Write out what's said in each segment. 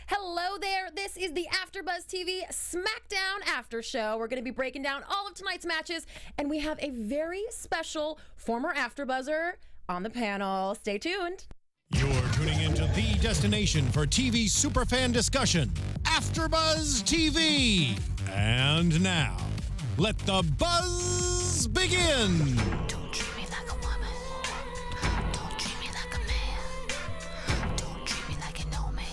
Hello there. This is the AfterBuzz TV SmackDown After Show. We're going to be breaking down all of tonight's matches, and we have a very special former AfterBuzzer on the panel. Stay tuned. You're tuning into the destination for TV superfan discussion, AfterBuzz TV. And now, let the buzz begin. Don't treat me like a woman. Don't treat me like a man. Don't treat me like you know me.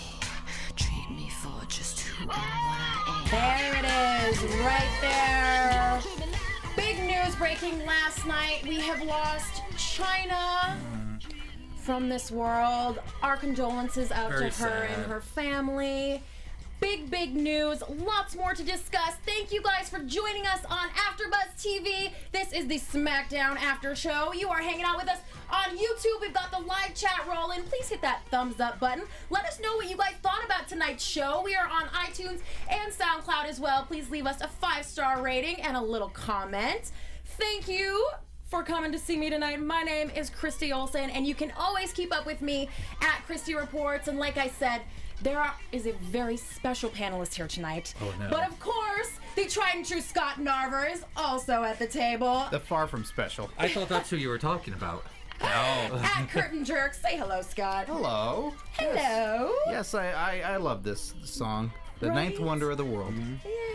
Treat me for just who and what I am. There it is, right there. Big news breaking last night. We have lost China from this world. Our condolences out Very to her sad. and her family. Big news. Lots more to discuss. Thank you guys for joining us on AfterBuzz TV. This is the SmackDown After Show. You are hanging out with us on YouTube. We've got the live chat rolling. Please hit that thumbs up button. Let us know what you guys thought about tonight's show. We are on iTunes and SoundCloud as well. Please leave us a 5-star rating and a little comment. Thank you for coming to see me tonight. My name is Christy Olson, and you can always keep up with me at Christy Reports. And like I said, there is a very special panelist here tonight. Oh, no. But of course, the tried and true Scott Narver is also at the table. The far from special. I thought that's who you were talking about. At Curtain Jerk. Say hello, Scott. Hello. Hello. Yes, I love this song. The Right? ninth wonder of the world.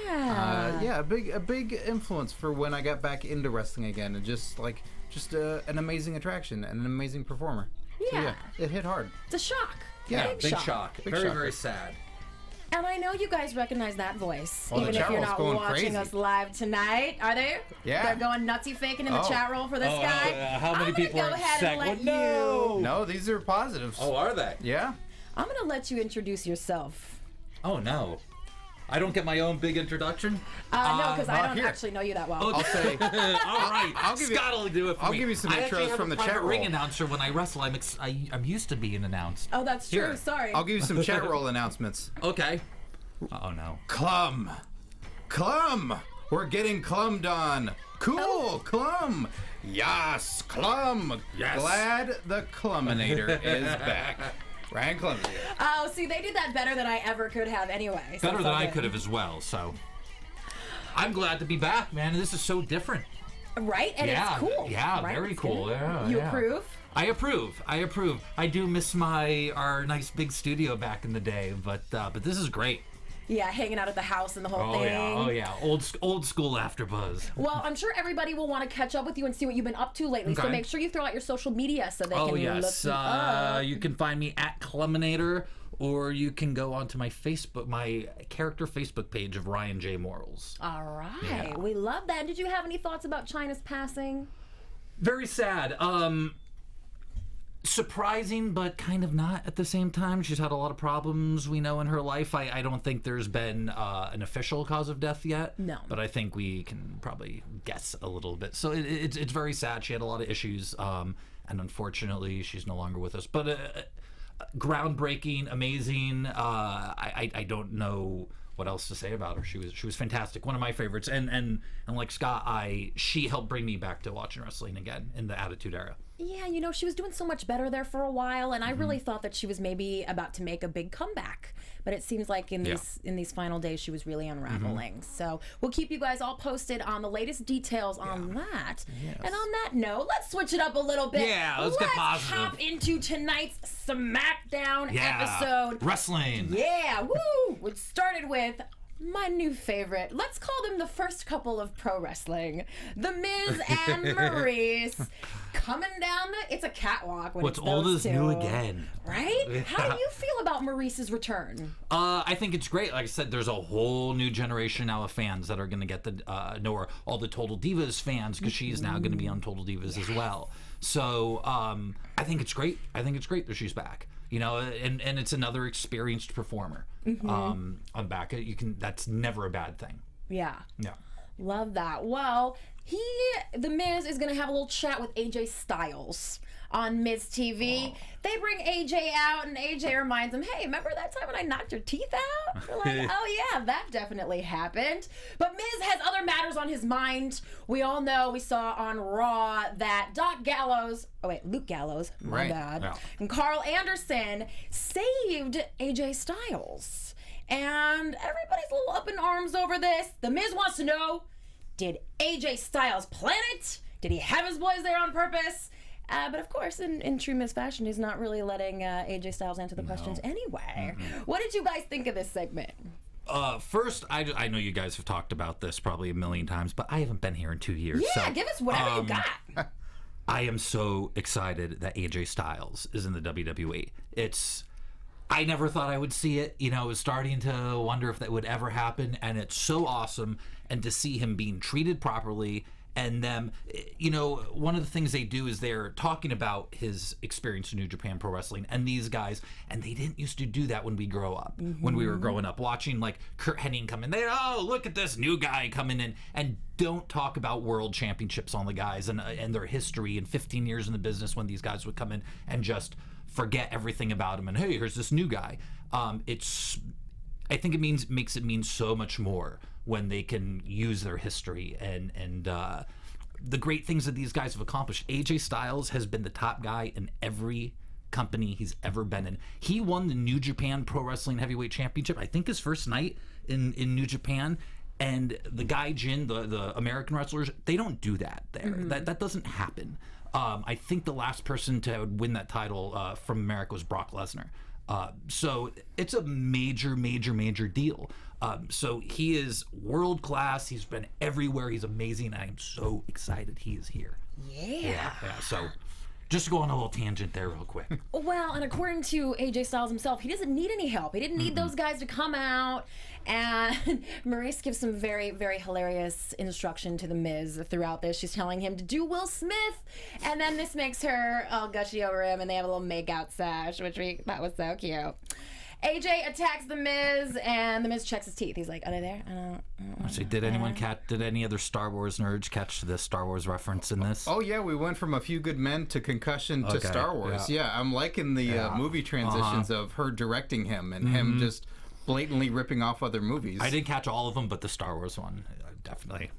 Yeah. Yeah, a big influence for when I got back into wrestling again, and just an amazing attraction and an amazing performer. So, Yeah. it hit hard. It's a shock. Yeah, Big shock. Big Very, shocker. very sad. And I know you guys recognize that voice, Well, the even if chat you're roll's not going watching crazy. us live tonight. Are they? Yeah. They're going nutsy faking in the Oh. chat roll for this Oh, guy. how many I'm people gonna are go ahead and let you. No, these are positives. Oh, are they? Yeah. I'm gonna let you introduce yourself. Oh, no. I don't get my own big introduction? No, because I don't here. actually know you that well. I'll say. All right. I'll give you- Scott will do it for I'll me. give you some I actually intros have from a the private chat ring roll. announcer when I wrestle. I'm used to being announced. Oh, that's true. Here. Sorry. I'll give you some chat roll announcements. Okay. Oh, no. Clum. We're getting Clum done. Cool, Clum. Yes, Clum. Yes. Glad the Cluminator is back. Ryan Clum. Oh, see, they did that better than I ever could have anyway. So Better it's than all I good. could have as well, so. I'm glad to be back, man. This is so different. Right? And Yeah, it's cool. yeah, right? very It's cool, good. yeah, You yeah. approve? I approve. I do miss our nice big studio back in the day, but this is great. Yeah, hanging out at the house and the whole Oh thing. yeah, oh yeah, old school AfterBuzz. Well, I'm sure everybody will want to catch up with you and see what you've been up to lately. So Okay. make sure you throw out your social media so they Oh can yes, look you up. you can find me at Cluminator, or you can go onto my character Facebook page of Ryan J. Morals. All right. Yeah. We love that. Did you have any thoughts about China's passing? Very sad. Surprising, but kind of not at the same time. She's had a lot of problems, we know, in her life. I don't think there's been an official cause of death yet. No. But I think we can probably guess a little bit. So it's very sad. She had a lot of issues, and unfortunately, she's no longer with us. But groundbreaking, amazing. I don't know what else to say about her. She was fantastic. One of my favorites. And like Scott, she helped bring me back to watching wrestling again in the Attitude Era. Yeah, you know, she was doing so much better there for a while, and I really thought that she was maybe about to make a big comeback. But it seems like in these final days, she was really unraveling. So we'll keep you guys all posted on the latest details on that. Yes. And on that note, let's switch it up a little bit. Yeah, let's get positive. hop into tonight's SmackDown episode. Wrestling. Yeah, woo! Which started with my new favorite. Let's call them the first couple of pro wrestling. The Miz and Maurice coming down it's a catwalk when What's it's old those is new two. again. Right? How do you feel about Maurice's return? I think it's great. Like I said, there's a whole new generation now of fans that are going to get to know her. All the Total Divas fans, because she's now going to be on Total Divas as well. So I think it's great. I think it's great that she's back. You know, and it's another experienced performer. I'm back. That's never a bad thing. Yeah. Yeah. Love that. Well, the Miz is going to have a little chat with AJ Styles. on Miz TV. They bring AJ out, and AJ reminds them, hey, remember that time when I knocked your teeth out? They're like, oh yeah, that definitely happened. But Miz has other matters on his mind. We all know, we saw on Raw that Luke Gallows, my bad, and Carl Anderson saved AJ Styles. And everybody's a little up in arms over this. The Miz wants to know, did AJ Styles plan it? Did he have his boys there on purpose? But of course, in true Miz fashion, he's not really letting AJ Styles answer the questions anyway. What did you guys think of this segment? First, I know you guys have talked about this probably a million times, but I haven't been here in 2 years. Yeah, so, give us whatever you got. I am so excited that AJ Styles is in the WWE. I never thought I would see it. I was starting to wonder if that would ever happen, and it's so awesome. And to see him being treated properly, and them, one of the things they do is they're talking about his experience in New Japan Pro Wrestling and these guys, and they didn't used to do that when we grow up. When we were growing up, watching like Kurt Hennig come in, look at this new guy coming in, and don't talk about world championships on the guys and their history and 15 years in the business when these guys would come in and just forget everything about him and hey, here's this new guy. I think it makes it mean so much more when they can use their history and the great things that these guys have accomplished. AJ Styles has been the top guy in every company he's ever been in. He won the New Japan Pro Wrestling Heavyweight Championship, I think his first night in New Japan. And the Gaijin, the American wrestlers, they don't do that there. That doesn't happen. I think the last person to win that title from America was Brock Lesnar. So it's a major, major, major deal. So he is world class. He's been everywhere. He's amazing. I'm so excited he is here. Yeah. So just to go on a little tangent there real quick. Well, and according to AJ Styles himself, he doesn't need any help. He didn't need those guys to come out. And Maurice gives some very, very hilarious instruction to The Miz throughout this. She's telling him to do Will Smith. And then this makes her all gushy over him, and they have a little make-out sesh, which we thought was so cute. AJ attacks The Miz, and The Miz checks his teeth. He's like, are they there? I don't Actually, did any other Star Wars nerds catch the Star Wars reference in this? Oh yeah, we went from A Few Good Men to Concussion to Star Wars. Yeah, I'm liking the movie transitions of her directing him and him just blatantly ripping off other movies. I didn't catch all of them, but the Star Wars one, definitely.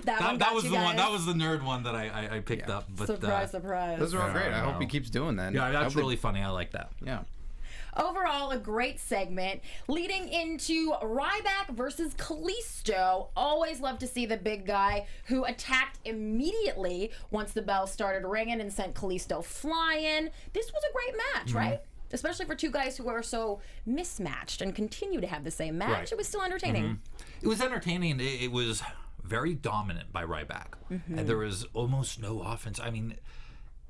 that was the one. That was the nerd one that I picked up. But, surprise! Those are all great. I hope he keeps doing that. Yeah, that's really funny. I like that. Yeah. Overall, a great segment leading into Ryback versus Kalisto. Always love to see the big guy who attacked immediately once the bell started ringing and sent Kalisto flying. This was a great match, right? Especially for two guys who are so mismatched and continue to have the same match. Right. It was still entertaining. It was entertaining. It was very dominant by Ryback. And there was almost no offense. I mean,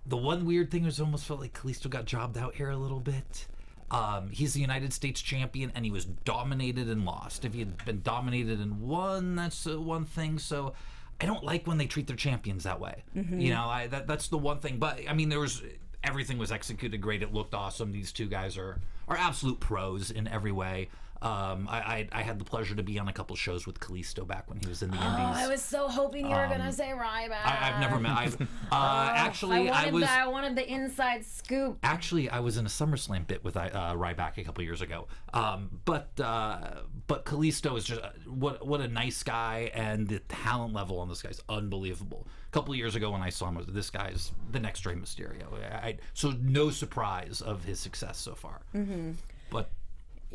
the one weird thing was almost felt like Kalisto got jobbed out here a little bit. He's the United States champion, and he was dominated and lost. If he had been dominated and won, that's one thing. So I don't like when they treat their champions that way. That's the one thing. But, I mean, everything was executed great. It looked awesome. These two guys are absolute pros in every way. I had the pleasure to be on a couple shows with Kalisto back when he was in the Indies. I was so hoping you were gonna say Ryback. I've never met. I wanted the inside scoop. Actually, I was in a SummerSlam bit with Ryback a couple years ago. But Kalisto is just what a nice guy, and the talent level on this guy's unbelievable. A couple of years ago when I saw him, this guy's the next Rey Mysterio. So no surprise of his success so far. But.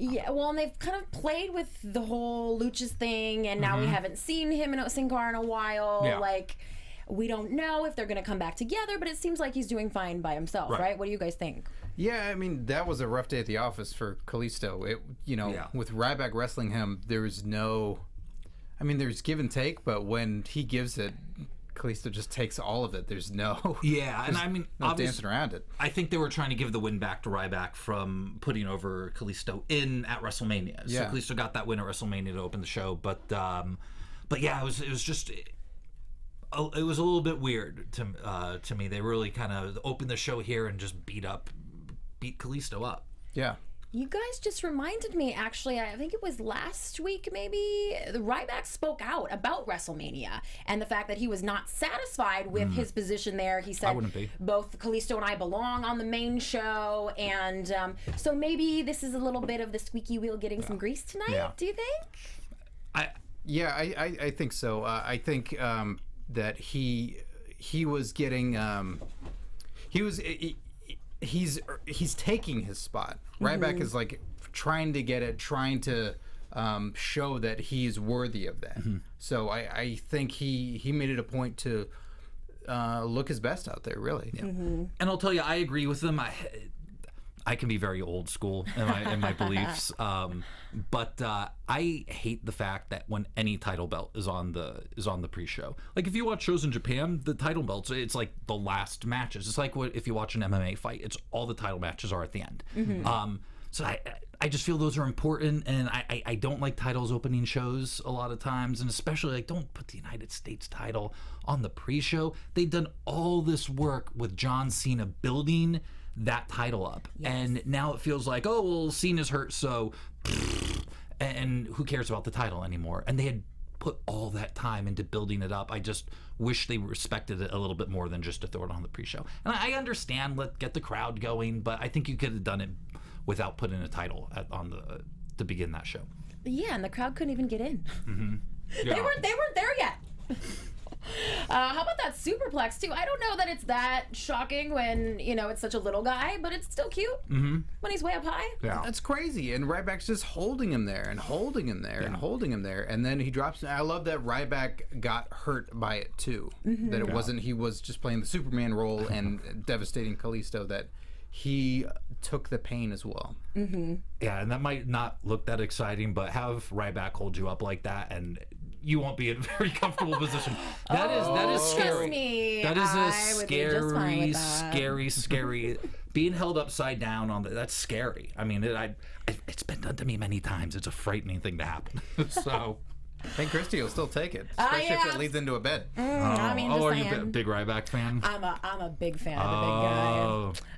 Yeah, well, and they've kind of played with the whole Luchas thing, and now we haven't seen him in Sin Cara in a while. Yeah. Like, we don't know if they're going to come back together, but it seems like he's doing fine by himself, right? What do you guys think? Yeah, I mean, that was a rough day at the office for Kalisto. With Ryback wrestling him, there's give and take, but when he gives it, Kalisto just takes all of it. There's no and I mean, no dancing around it. I think they were trying to give the win back to Ryback from putting over Kalisto at WrestleMania. So Kalisto got that win at WrestleMania to open the show, but yeah, it was just it was a little bit weird to me. They really kind of opened the show here and just beat Kalisto up. Yeah. You guys just reminded me, actually, I think it was last week maybe, the Ryback spoke out about WrestleMania and the fact that he was not satisfied with his position there. He said, I wouldn't be. Both Kalisto and I belong on the main show, and so maybe this is a little bit of the squeaky wheel getting some grease tonight, do you think? I think so. I think that he was getting he's taking his spot. Ryback is like trying to get it, trying to show that he's worthy of that. So I think he made it a point to look his best out there, really. And I'll tell you, I agree with him. I can be very old school in my beliefs, but I hate the fact that when any title belt is on the pre-show. Like if you watch shows in Japan, the title belts, it's like the last matches. It's like if you watch an MMA fight, it's all the title matches are at the end. So I just feel those are important, and I don't like titles opening shows a lot of times, and especially like don't put the United States title on the pre-show. They've done all this work with John Cena building that title up, and now it feels like, oh well, Cena's hurt, so and who cares about the title anymore? And they had put all that time into building it up. I just wish they respected it a little bit more than just to throw it on the pre-show. And I understand, get the crowd going, but I think you could have done it without putting a title on to begin that show. Yeah, and the crowd couldn't even get in. Yeah. They weren't there yet. How about that superplex too? I don't know that it's that shocking when it's such a little guy, but it's still cute when he's way up high. Yeah, that's crazy. And Ryback's just holding him there and holding him there and holding him there, and then he drops. I love that Ryback got hurt by it too. That it wasn't he was just playing the Superman role and devastating Kalisto. That he took the pain as well. Yeah, and that might not look that exciting, but have Ryback hold you up like that, and you won't be in a very comfortable position. That is scary. Trust me, that is I would be just fine with that. scary. Being held upside down on that's scary. I mean, it's been done to me many times. It's a frightening thing to happen. So. I think Christy will still take it, especially if it leads into a bed. I mean, are you a big Ryback fan? I'm a big fan of the big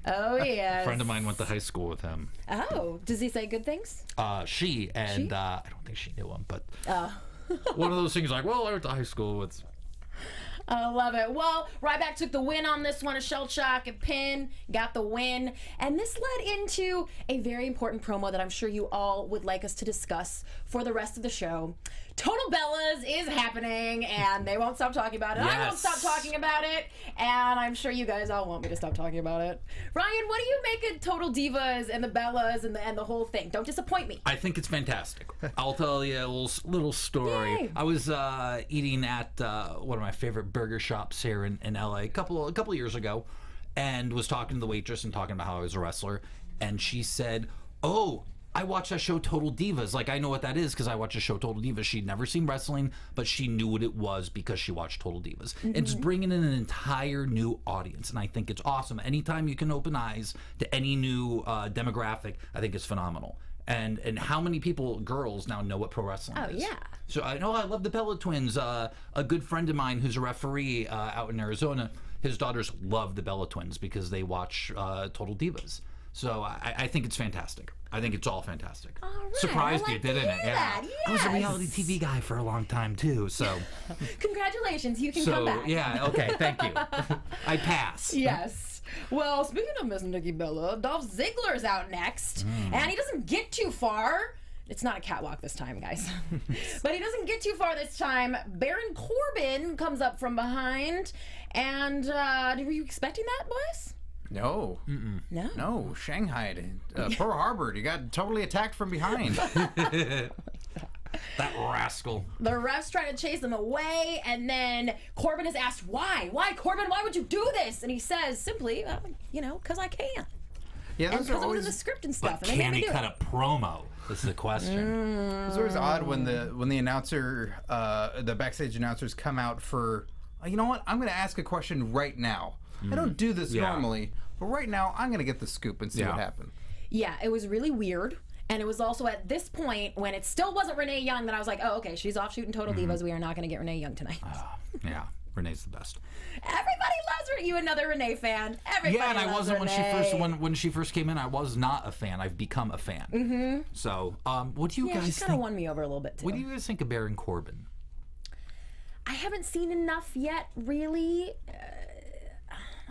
guy. Oh yes. A friend of mine went to high school with him. Oh, does he say good things? I don't think she knew him, but one of those things like, well, I went to high school with. I love it. Well, Ryback took the win on this one, a shell shock, a pin, got the win. And this led into a very important promo that I'm sure you all would like us to discuss for the rest of the show. Total Bellas is happening, and they won't stop talking about it. Yes. I won't stop talking about it, and I'm sure you guys all want me to stop talking about it. Ryan, what do you make of Total Divas and the Bellas and the whole thing? Don't disappoint me. I think it's fantastic. I'll tell you a little story. Yay. I was eating at one of my favorite burger shops here in LA a couple of years ago, and was talking to the waitress and talking about how I was a wrestler, and she said, "Oh, I watch that show Total Divas. Like, I know what that is because I watch the show Total Divas." She'd never seen wrestling, but she knew what it was because she watched Total Divas. It's bringing in an entire new audience, and I think it's awesome. Anytime you can open eyes to any new demographic, I think it's phenomenal. And how many girls now know what pro wrestling is. Oh, yeah. So I know I love the Bella Twins. A good friend of mine who's a referee out in Arizona, his daughters love the Bella Twins because they watch Total Divas. So I think it's fantastic. I think it's all fantastic. All right, Surprised I you, like to didn't hear it? Yeah. that, I was a yes. reality TV guy for a long time too. So. Congratulations, you can come back. Yeah. Okay. Thank you. I pass. Yes. Well, speaking of Miss Nikki Bella, Dolph Ziggler's out next, and he doesn't get too far. It's not a catwalk this time, guys. But he doesn't get too far this time. Baron Corbin comes up from behind, and were you expecting that, boys? No. No. No. Shanghai. Pearl Harbor. You got totally attacked from behind. That rascal. The refs trying to chase him away, and then Corbin is asked, why? Why, Corbin? Why would you do this? And he says simply, because I can. Yeah, And those because are it was in always, the script and stuff. But and they can made he me do cut it. a promo? This is the question. it's always odd when the announcer, the backstage announcers come out for, you know what? I'm going to ask a question right now. I don't do this normally, but right now I'm going to get the scoop and see what happened. Yeah, it was really weird. And it was also at this point when it still wasn't Renee Young that I was like, oh, okay, she's off shooting Total Divas. We are not going to get Renee Young tonight. Yeah, Renee's the best. Everybody Weren't you another Renee fan? Everybody Yeah, and I loves wasn't Renee. when she first came in. I was not a fan. I've become a fan. Mm-hmm. So, what do you guys She's kind think? of won me over a little bit too. What do you guys think of Baron Corbin? I haven't seen enough yet, really.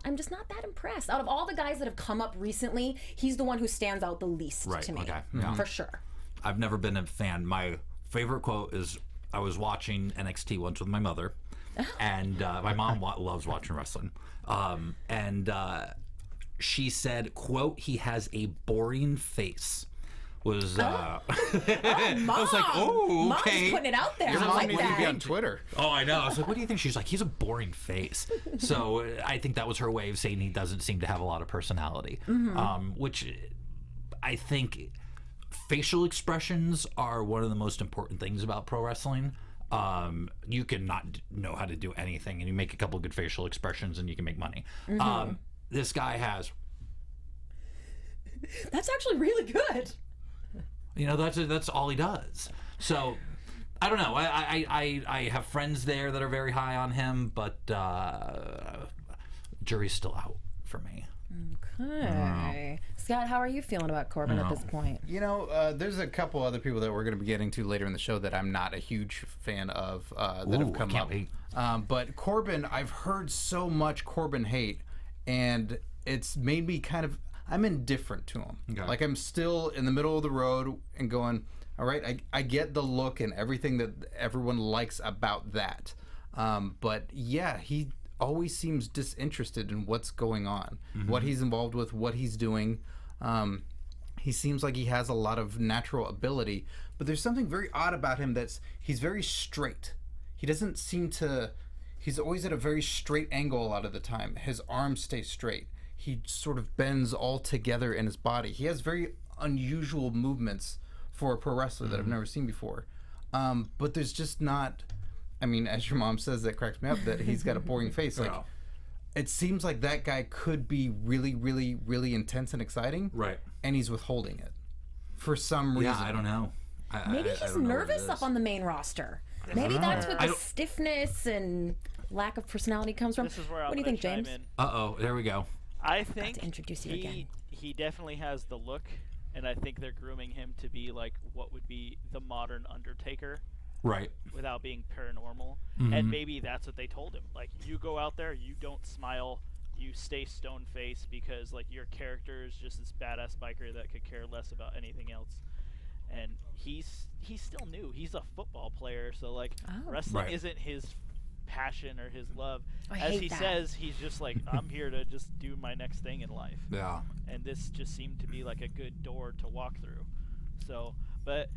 I'm just not that impressed. Out of all the guys that have come up recently, he's the one who stands out the least to me. Okay. Yeah. For sure. I've never been a fan. My favorite quote is I was watching NXT once with my mother, and my mom loves watching wrestling. She said, quote, "He has a boring face." Was Mom. I was like, oh, Mom's okay. putting it out there. Your I mom like needs to be that. on Twitter. Oh, I know. I was like, what do you think? She's like, he's a boring face. So I think that was her way of saying he doesn't seem to have a lot of personality, which I think facial expressions are one of the most important things about pro wrestling. You can not know how to do anything, and you make a couple good facial expressions, and you can make money. This guy has. That's actually really good. You know, that's all he does. So, I don't know. I have friends there that are very high on him, but jury's still out for me. Okay. Scott, how are you feeling about Corbin at this point? You know, there's a couple other people that we're going to be getting to later in the show that I'm not a huge fan of that have come can't up. wait. But Corbin, I've heard so much Corbin hate, and it's made me kind of, I'm indifferent to him. Okay. Like, I'm still in the middle of the road and going, all right, I get the look and everything that everyone likes about that. But yeah, he always seems disinterested in what's going on, what he's involved with, what he's doing. He seems like he has a lot of natural ability, but there's something very odd about him he's very straight. He doesn't seem to, he's always at a very straight angle a lot of the time. His arms stay straight. He sort of bends all together in his body. He has very unusual movements for a pro wrestler that I've never seen before. But there's just not, I mean, as your mom says, that cracks me up, that he's got a boring face. Like, it seems like that guy could be really, really, really intense and exciting. Right. And he's withholding it for some reason. Yeah, I don't know. Maybe I he's don't know what it nervous is. up on the main roster. Maybe that's what the stiffness and lack of personality comes from. This is where what I'm do you gonna think, chime James? in. Uh-oh, there we go. I think to introduce you again. he definitely has the look, and I think they're grooming him to be like what would be the modern Undertaker Right. without being paranormal. And maybe that's what they told him. Like, you go out there, you don't smile, you stay stone faced because like your character is just this badass biker that could care less about anything else. And he's still new. He's a football player, so like wrestling Right. isn't his passion or his love. I As hate he that. says, he's just like, I'm here to just do my next thing in life. Yeah. And this just seemed to be like a good door to walk through. So, but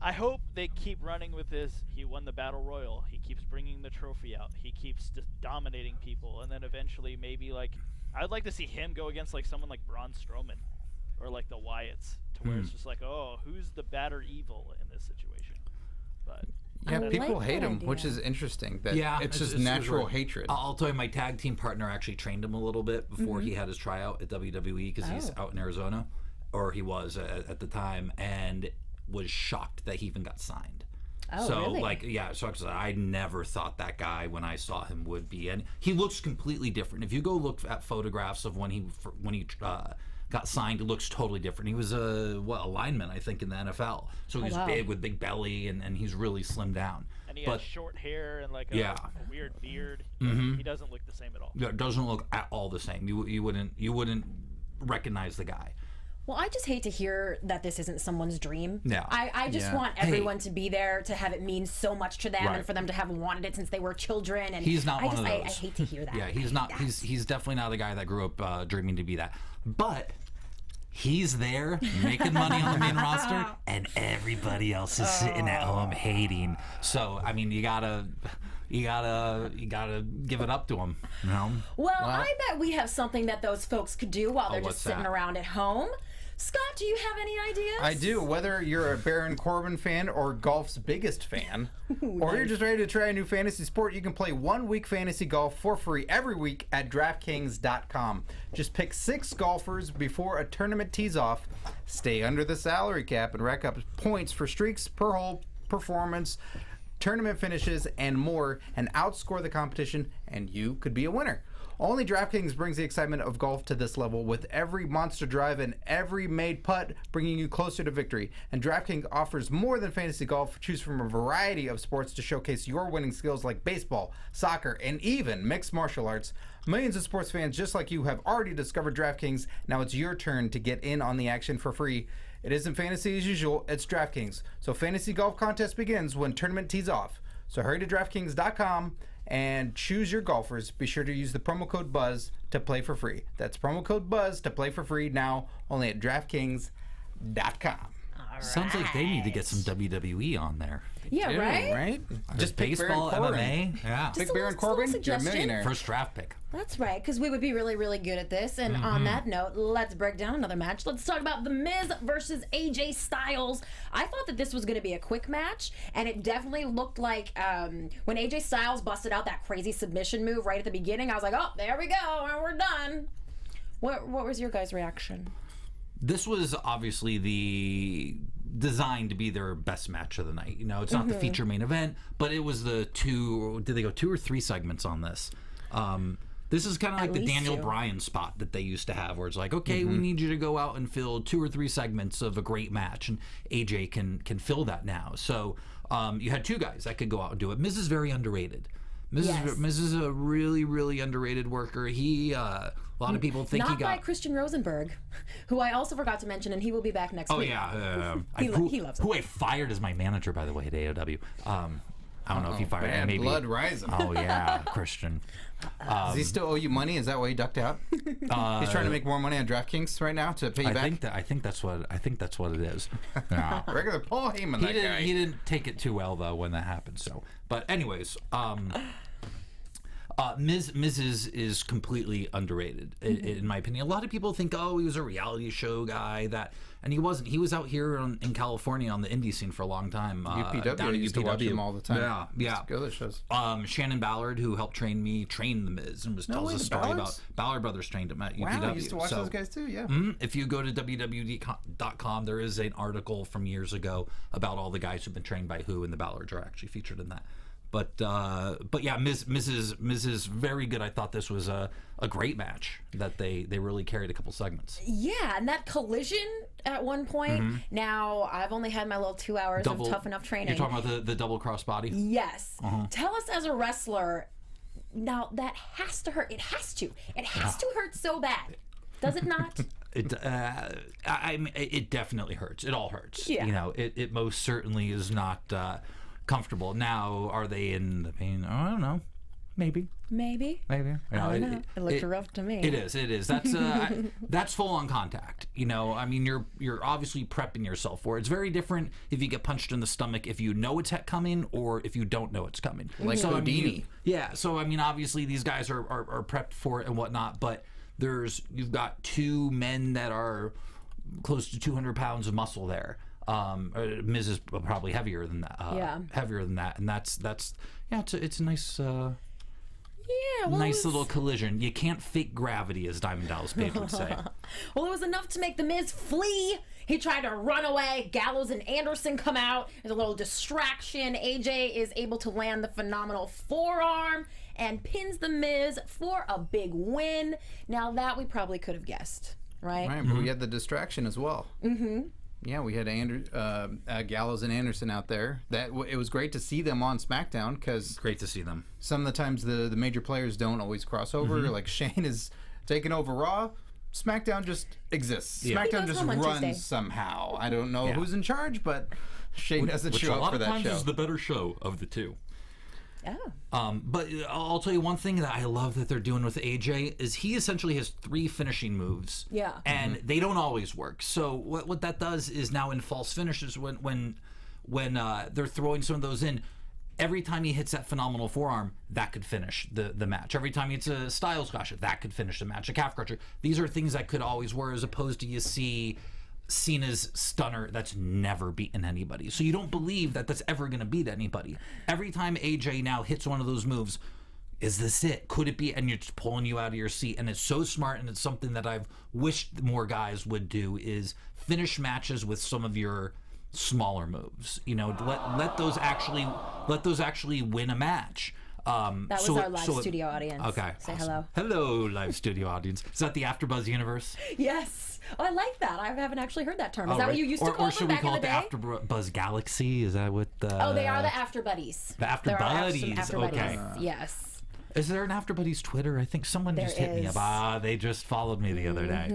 I hope they keep running with this. He won the Battle Royal. He keeps bringing the trophy out. He keeps just dominating people. And then eventually maybe like, I'd like to see him go against like someone like Braun Strowman or like the Wyatts to where it's just like, oh, who's the bad or evil in this situation? But Yeah, I people like hate that him, which idea. is interesting. That Yeah, it's just it's natural weird. hatred. I'll tell you, my tag team partner actually trained him a little bit before he had his tryout at WWE because he's out in Arizona, or he was at the time, and was shocked that he even got signed. Oh, so really? like, yeah, so I never thought that guy when I saw him would be, and he looks completely different. If you go look at photographs of when he got signed, it looks totally different. He was a lineman, I think, in the NFL. So he's wow. big with big belly, and he's really slimmed down. and he has short hair and like a weird beard. He doesn't look the same at all. It doesn't look at all the same. You wouldn't recognize the guy. Well, I just hate to hear that this isn't someone's dream. Yeah. I just want everyone to be there, to have it mean so much to them, Right. and for them to have wanted it since they were children. And He's not one of those. I hate to hear that. Yeah, he's not. He's definitely not the guy that grew up dreaming to be that. But he's there making money on the main roster, and everybody else is sitting at home hating. So I mean, you gotta give it up to him. You know. Well, I bet we have something that those folks could do while they're what's just sitting that? around at home. Scott, do you have any ideas? I do. Whether you're a Baron Corbin fan or golf's biggest fan, or you're just ready to try a new fantasy sport, you can play 1 week fantasy golf for free every week at DraftKings.com. Just pick 6 golfers before a tournament tees off, stay under the salary cap, and rack up points for streaks, per hole, performance, tournament finishes, and more, and outscore the competition, and you could be a winner. Only DraftKings brings the excitement of golf to this level, with every monster drive and every made putt bringing you closer to victory. And DraftKings offers more than fantasy golf. Choose from a variety of sports to showcase your winning skills like baseball, soccer, and even mixed martial arts. Millions of sports fans just like you have already discovered DraftKings. Now it's your turn to get in on the action for free. It isn't fantasy as usual, it's DraftKings. So fantasy golf contest begins when tournament tees off. So hurry to DraftKings.com and choose your golfers. Be sure to use the promo code BUZZ to play for free. That's promo code BUZZ to play for free now only at DraftKings.com. Sounds like they need to get some WWE on there. Yeah, right? Right? Just baseball, MMA. Yeah. Pick Just a Baron little Corbin, you're a suggestion. millionaire. First draft pick. That's right, because we would be really, really good at this. And on that note, let's break down another match. Let's talk about The Miz versus AJ Styles. I thought that this was going to be a quick match, and it definitely looked like when AJ Styles busted out that crazy submission move right at the beginning, I was like, oh, there we go, and we're done. What was your guys' reaction? This was obviously designed to be their best match of the night. You know, it's not the feature main event, but it was the did they go 2 or 3 segments on this? This is kind of like the Daniel Bryan spot that they used to have, where it's like, okay, we need you to go out and fill 2 or 3 segments of a great match, and AJ can fill that now. So you had 2 guys that could go out and do it. Miz is very underrated. Miz is a really, really underrated worker. He a lot of people think Not by Christian Rosenberg, who I also forgot to mention, and he will be back next week. Oh yeah, he loves him. Who I fired as my manager, by the way, at AOW. I don't know if he fired him. Maybe blood rising. Oh yeah, Christian. Does he still owe you money? Is that why he ducked out? He's trying to make more money on DraftKings right now to pay you back. I think that's what it is. Yeah. Regular Paul Heyman. Guy. He didn't take it too well though when that happened. So, but anyways, Miz is completely underrated in my opinion. A lot of people think, oh, he was a reality show guy, and he wasn't. He was out here in California on the indie scene for a long time. UPW. Down at used to watch him all the time. Yeah. Go to the shows. Shannon Ballard, who helped train me, trained the Miz, and tells a story about Ballard Brothers trained him at UPW. Wow, I used to watch those guys too. Yeah. If you go to WWE.com, there is an article from years ago about all the guys who've been trained by who, and the Ballards are actually featured in that. But yeah, Miz is very good. I thought this was a great match that they really carried a couple segments. Yeah, and that collision at one point. Now, I've only had my little 2 hours of tough enough training. You're talking about the double crossbody? Yes. Tell us as a wrestler, now that has to hurt. It has to. It has to hurt so bad. Does it not? It definitely hurts. It all hurts. Yeah. You know, it most certainly is not comfortable. Now, are they in the pain? I don't know. Maybe. You I don't know. It looked rough to me. It is. That's that's full on contact. You know, I mean, you're obviously prepping yourself for it. It's very different if you get punched in the stomach if you know it's coming or if you don't know it's coming. Like Houdini. So I mean, obviously these guys are prepped for it and whatnot, but you've got 2 men that are close to 200 pounds of muscle there. Miz is probably heavier than that. And that's it's a nice. Nice little collision. You can't fake gravity, as Diamond Dallas Page would say. Well, it was enough to make the Miz flee. He tried to run away. Gallows and Anderson come out. There's a little distraction. AJ is able to land the phenomenal forearm and pins the Miz for a big win. Now that we probably could have guessed, right? Right, but we had the distraction as well. Yeah, we had Gallows and Anderson out there. It was great to see them on SmackDown because great to see them. Some of the times the major players don't always cross over. Like Shane is taking over Raw. SmackDown just exists. Yeah. SmackDown just runs somehow. I don't know who's in charge, but Shane doesn't show up for that show. Which a lot of times is the better show of the 2. Oh. But I'll tell you one thing that I love that they're doing with AJ is he essentially has 3 finishing moves. Yeah. And they don't always work. So what that does is now in false finishes when they're throwing some of those in, every time he hits that phenomenal forearm, that could finish the match. Every time he hits a Styles Clash, that could finish the match. A calf crusher. These are things that could always work, as opposed to you see Cena's stunner that's never beaten anybody. So you don't believe that that's ever going to beat anybody. Every time AJ now hits one of those moves, is this it? Could it be? And you're just pulling you out of your seat. And it's so smart, and it's something that I've wished more guys would do, is finish matches with some of your smaller moves. You know, let those actually win a match. That was our live studio audience. Okay. Say awesome. hello. Hello, live studio audience. Is that the AfterBuzz universe? Yes. Oh, I like that. I haven't actually heard that term. Is that what you used to call them back in the day? Or should we call it the AfterBuzz Galaxy? Is that what the... Oh, they are the After Buddies. The After Buddies. After Okay. Buddies. Yes. Is there an AfterBuddies Twitter? I think someone just hit me up. They just followed me the other day.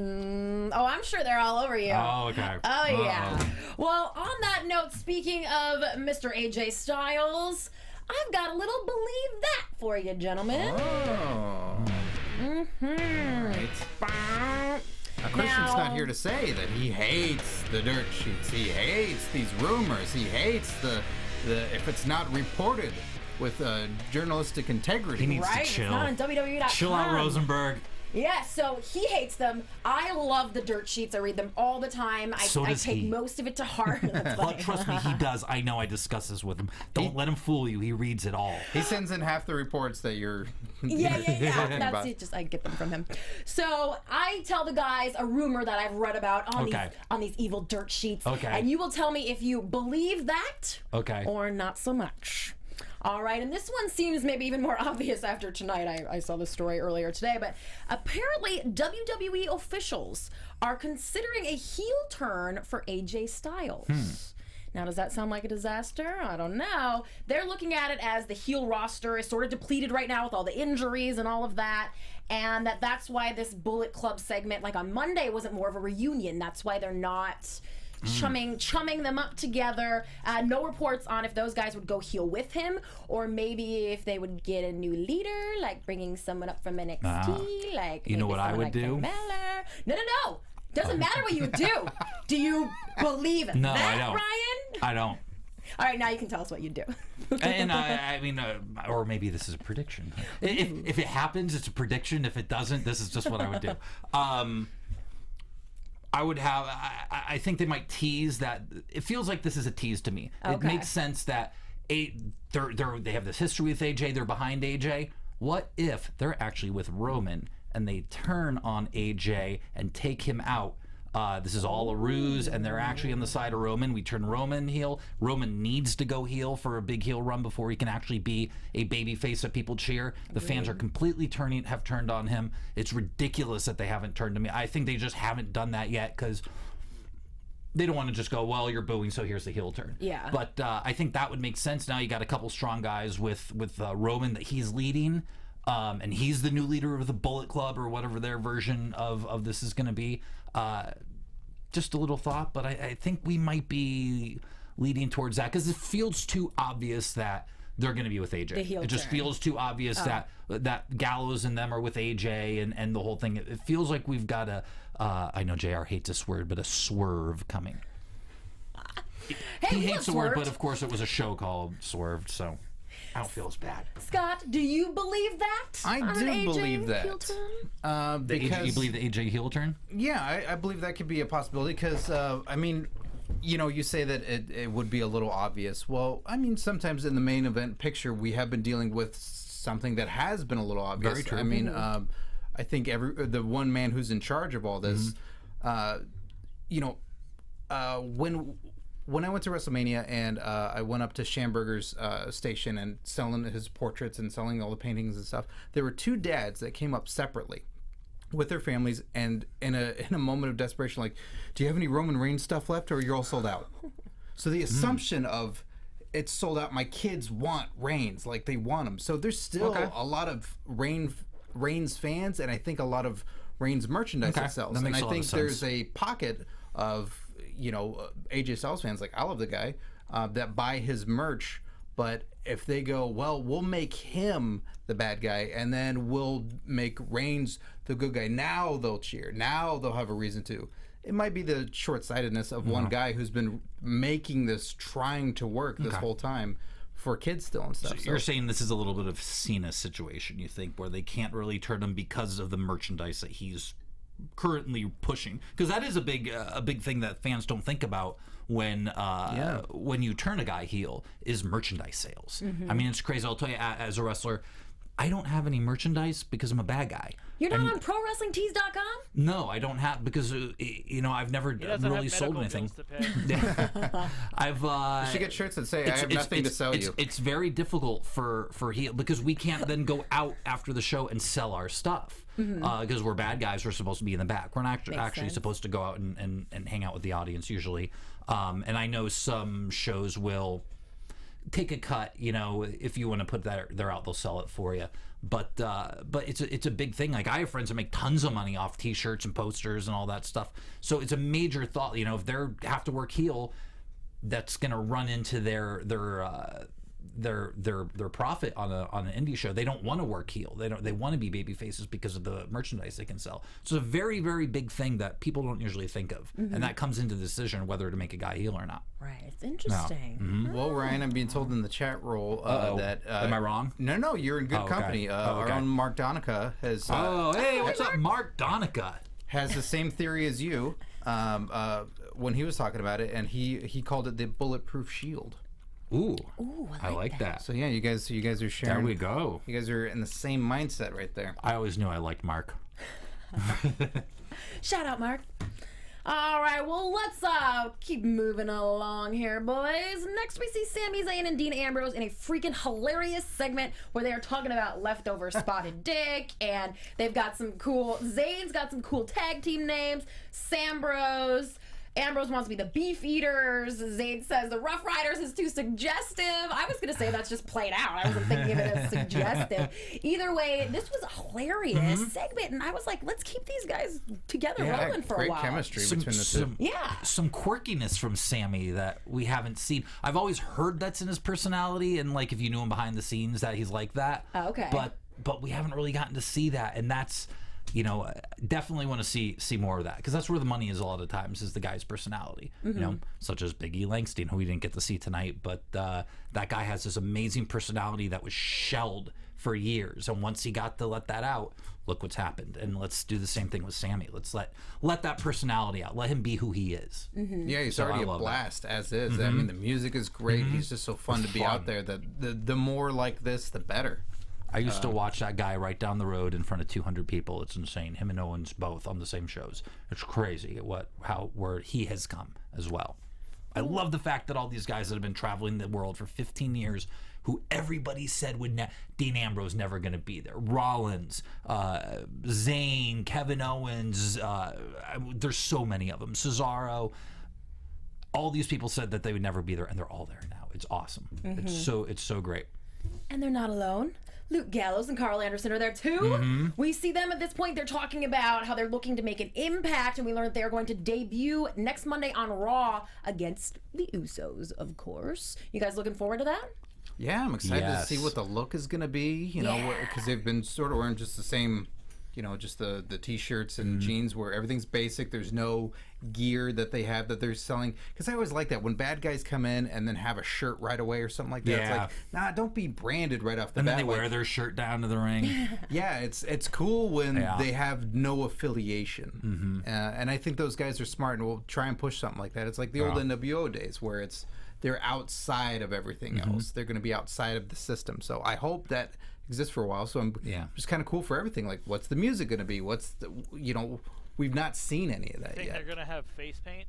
Oh, I'm sure they're all over you. Oh, okay. Oh, yeah. Well, on that note, speaking of Mr. AJ Styles, I've got a little believe that for you, gentlemen. Oh. Right. Now, Christian's not here to say that he hates the dirt sheets. He hates these rumors. He hates the if it's not reported with journalistic integrity. He needs to chill. It's not on WWE.com. Chill out, Rosenberg. Yeah, so he hates them. I love the dirt sheets. I read them all the time. I take most of it to heart. Well, trust me, he does. I know. I discuss this with him. Don't let him fool you. He reads it all. He sends in half the reports that you're Yeah. talking about. That's it. Just I get them from him. So I tell the guys a rumor that I've read about on these evil dirt sheets. Okay. And you will tell me if you believe that or not so much. All right, and this one seems maybe even more obvious after tonight. I saw the story earlier today, but apparently WWE officials are considering a heel turn for AJ Styles. Now, does that sound like a disaster? I don't know. They're looking at it as the heel roster is sort of depleted right now with all the injuries and all of that, and that's why this Bullet Club segment, like on Monday, wasn't more of a reunion. That's why they're not chumming them up together. No reports on if those guys would go heel with him, or maybe if they would get a new leader, like bringing someone up from NXT, like you know what I would like do? No. Doesn't matter what you would do. Do you believe that, I don't. Ryan? I don't. All right, now you can tell us what you'd do. And I mean, or maybe this is a prediction. If it happens, it's a prediction. If it doesn't, this is just what I would do. I would have. I think they might tease that. It feels like this is a tease to me. Okay. It makes sense that they have this history with AJ. They're behind AJ. What if they're actually with Roman and they turn on AJ and take him out? This is all a ruse, and they're actually on the side of Roman. We turn Roman heel. Roman needs to go heel for a big heel run before he can actually be a baby face that people cheer. The fans are completely have turned on him. It's ridiculous that they haven't turned to me. I think they just haven't done that yet because they don't want to just go, well, you're booing, so here's the heel turn. Yeah. But I think that would make sense. Now you got a couple strong guys with Roman that he's leading. And he's the new leader of the Bullet Club or whatever their version of this is going to be. Just a little thought, but I think we might be leading towards that because it feels too obvious that they're going to be with AJ. It just feels too obvious that Gallows and them are with AJ and the whole thing. It feels like we've got I know JR hates this word, but a swerve coming. He hates the word, but of course it was a show called Swerved, so I don't feel as bad. Scott, do you believe that? I do believe that. Heel turn? Because you believe the AJ heel turn? Yeah, I believe that could be a possibility because, I mean, you know, you say that it would be a little obvious. Well, I mean, sometimes in the main event picture, we have been dealing with something that has been a little obvious. Very true. I mean, I think the one man who's in charge of all this, you know, when I went to WrestleMania and I went up to Schamberger's station and selling his portraits and selling all the paintings and stuff, there were two dads that came up separately with their families and in a moment of desperation, like, do you have any Roman Reigns stuff left or you're all sold out? So the assumption of it's sold out, my kids want Reigns, like they want him. So there's still a lot of Reigns fans and I think a lot of Reigns merchandise that sells. And I think there's a pocket of, you know, AJ Styles fans, like I love the guy, that buy his merch, but if they go, well, we'll make him the bad guy and then we'll make Reigns the good guy, now they'll cheer, now they'll have a reason to. It might be the short-sightedness of one guy who's been making this, trying to work this whole time for kids still and stuff. So you're saying this is a little bit of Cena's situation, you think, where they can't really turn him because of the merchandise that he's currently pushing, because that is a big thing that fans don't think about when you turn a guy heel is merchandise sales. I mean, it's crazy. I'll tell you, as a wrestler, I don't have any merchandise because I'm a bad guy. You're not on ProWrestlingTees.com? No, I don't have, because I've never really sold anything. I've You should get shirts that say, "I have nothing to sell you." It's very difficult for heel, because we can't then go out after the show and sell our stuff, because we're bad guys. We're supposed to be in the back. We're not actually supposed to go out and hang out with the audience usually. And I know some shows will take a cut, if you want to put that they're out, they'll sell it for you. But it's a big thing. Like, I have friends that make tons of money off T-shirts and posters and all that stuff. So it's a major thought. If they have to work heel, that's going to run into their profit on an indie show. They don't want to work heel. They want to be baby faces because of the merchandise they can sell. So it's a very, very big thing that people don't usually think of, and that comes into the decision whether to make a guy heel or not. Right. It's interesting. Well, Ryan, I'm being told in the chat roll that am I wrong? No, you're in good company. Our own Mark Donica has. Hey, what's up, Mark Donica? Has the same theory as you when he was talking about it, and he called it the bulletproof shield. Ooh, I like that. So yeah, you guys are sharing. There we go. You guys are in the same mindset right there. I always knew I liked Mark. Shout out, Mark. All right, well, let's keep moving along here, boys. Next, we see Sami Zayn and Dean Ambrose in a freaking hilarious segment where they are talking about leftover spotted dick, and they've got some cool. Zayn's got some cool tag team names. Ambrose wants to be the Beef Eaters. Zayn says the Rough Riders is too suggestive. I was going to say that's just played out. I wasn't thinking of it as suggestive. Either way, this was a hilarious segment, and I was like, let's keep these guys together rolling for a while. Great chemistry between the two. Some quirkiness from Sami that we haven't seen. I've always heard that's in his personality, and like if you knew him behind the scenes that he's like that. Oh, okay. But we haven't really gotten to see that, and that's... definitely want to see more of that, because that's where the money is a lot of times, is the guy's personality. Such as Big E Langston, who we didn't get to see tonight, but that guy has this amazing personality that was shelled for years, and once he got to let that out, look what's happened. And let's do the same thing with Sami. Let's let that personality out. Let him be who he is. Yeah, he's already a blast as is. I mean, the music is great. He's just so fun to be out there. The more like this, the better. I used to watch that guy right down the road in front of 200 people. It's insane. Him and Owens both on the same shows. It's crazy where he has come as well. I love the fact that all these guys that have been traveling the world for 15 years, who everybody said Dean Ambrose never going to be there. Rollins, Zayn, Kevin Owens. There's so many of them. Cesaro. All these people said that they would never be there, and they're all there now. It's awesome. It's so great. And they're not alone. Luke Gallows and Carl Anderson are there too. We see them at this point. They're talking about how they're looking to make an impact, and we learned they are going to debut next Monday on Raw against the Usos, of course. You guys looking forward to that? Yeah, I'm excited to see what the look is going to be, because they've been sort of wearing just the same, just the T-shirts and jeans where everything's basic. There's no gear that they have that they're selling. Because I always like that when bad guys come in and then have a shirt right away or something like that. It's like, nah, don't be branded right off the bat. And then they wear their shirt down to the ring. Yeah, it's cool when they have no affiliation. And I think those guys are smart and will try and push something like that. It's like the old NWO days where they're outside of everything else. They're going to be outside of the system. So I hope that exists for a while. So I'm just kind of cool for everything. Like, what's the music going to be? What's the, we've not seen any of that yet. They're going to have face paint?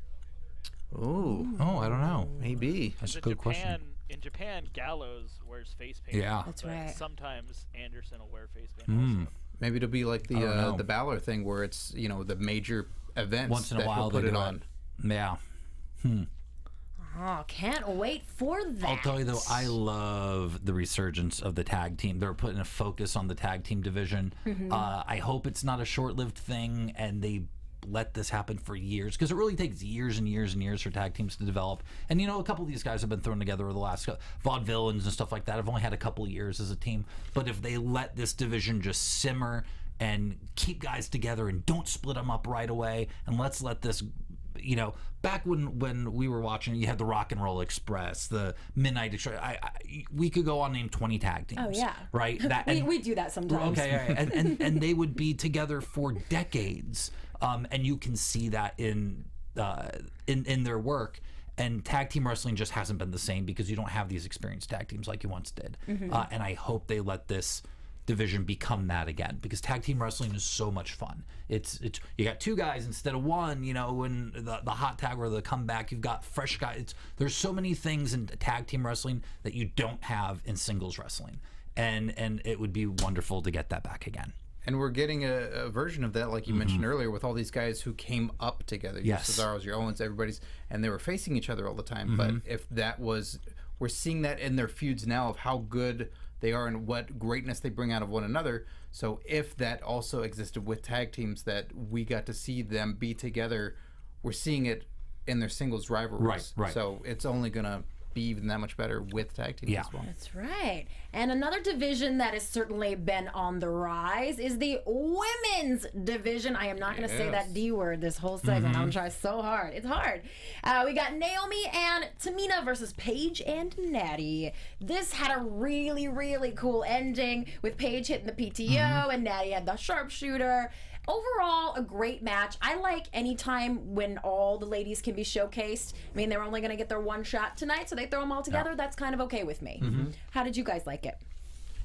Oh, I don't know. Maybe. That's a good question. In Japan, Gallows wears face paint. Yeah. That's right. Sometimes Anderson will wear face paint also. Maybe it'll be like the Balor thing where it's, the major events once in a that while he'll put they it do on. Yeah. Oh, can't wait for that. I'll tell you though, I love the resurgence of the tag team. They're putting a focus on the tag team division. I hope it's not a short-lived thing and they let this happen for years, because it really takes years and years and years for tag teams to develop. And a couple of these guys have been thrown together over the last Vaudevillains and stuff like that. I've only had a couple of years as a team, but if they let this division just simmer and keep guys together and don't split them up right away, and let's let this, back when we were watching, you had the Rock and Roll Express, the Midnight Express. We could go on, name 20 tag teams. Oh yeah, right. We do that sometimes. Okay, right. and they would be together for decades, and you can see that in their work. And tag team wrestling just hasn't been the same because you don't have these experienced tag teams like you once did. And I hope they let this division become that again, because tag team wrestling is so much fun. It's you got 2 guys instead of 1, you know, when the hot tag or the comeback, you've got fresh guys. There's so many things in tag team wrestling that you don't have in singles wrestling, and it would be wonderful to get that back again. And we're getting a version of that, like you mentioned earlier, with all these guys who came up together. Yes. Your Cesaros, your Owens, everybody's, and they were facing each other all the time. But if that was, we're seeing that in their feuds now of how good they are and what greatness they bring out of one another. So if that also existed with tag teams, that we got to see them be together, we're seeing it in their singles rivalries. Right. So it's only going to be even that much better with tag teams as well. That's right. And another division that has certainly been on the rise is the women's division. I am not going to say that D word this whole segment. I'm going to try so hard. It's hard. We got Naomi and Tamina versus Paige and Natty. This had a really, really cool ending with Paige hitting the PTO and Natty had the sharpshooter. Overall, a great match. I like any time when all the ladies can be showcased. I mean, they're only going to get their one shot tonight, so they throw them all together. That's kind of okay with me. How did you guys like it?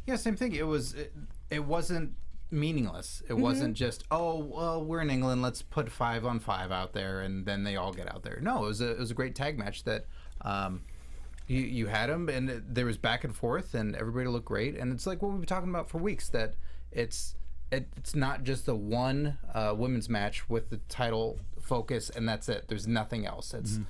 Yeah, same thing. It wasn't meaningless. It wasn't just, oh, well, we're in England, let's put 5-on-5 out there, and then they all get out there. No, it was a great tag match that you had them, and there was back and forth, and everybody looked great. And it's like what we've been talking about for weeks, that it's not just the one women's match with the title focus and that's it. There's nothing else. It's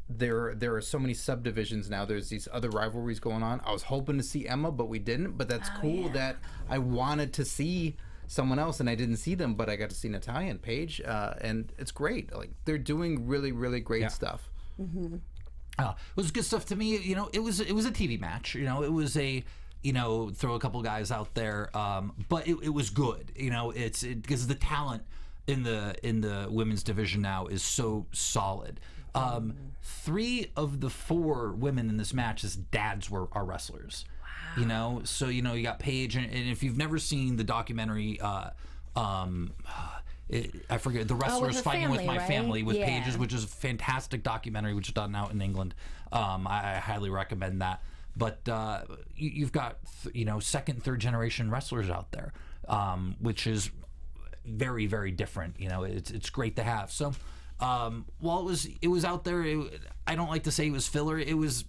there are so many subdivisions now. There's these other rivalries going on. I was hoping to see Emma, but we didn't. But that's cool that I wanted to see someone else and I didn't see them, but I got to see Natalya and Paige, and it's great. Like, they're doing really, really great stuff. It was good stuff to me. You know, it was a TV match. You know, it was a, you know, throw a couple guys out there, but it was good. You know, it's because the talent in the women's division now is so solid. 3 of the 4 women in this match's dads are wrestlers. Wow. You know, so you know you got Paige, and if you've never seen the documentary, I forget, The Wrestlers Fighting family, with My right? Family with Pages, which is a fantastic documentary, which is done out in England. I highly recommend that. But you've got second, third generation wrestlers out there, which is very, very different. You know, it's great to have. So while it was out there, I don't like to say it was filler. It was,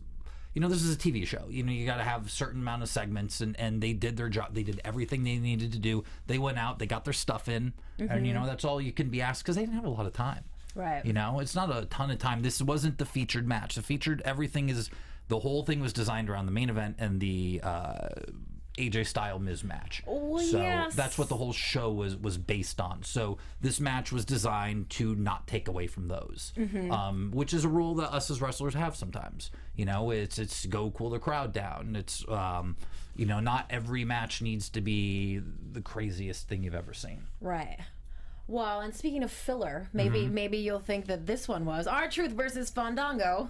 you know, this is a TV show. You know, you got to have a certain amount of segments, and they did their job. They did everything they needed to do. They went out, they got their stuff in, and you know, that's all you can be asked, because they didn't have a lot of time. Right. You know, it's not a ton of time. This wasn't the featured match. The whole thing was designed around the main event and the AJ Styles Miz match. Oh, so yes. that's what the whole show was based on. So this match was designed to not take away from those, which is a rule that us as wrestlers have sometimes. You know, it's go cool the crowd down. It's you know, not every match needs to be the craziest thing you've ever seen. Right. Well, and speaking of filler, maybe you'll think that this one was R-Truth versus Fandango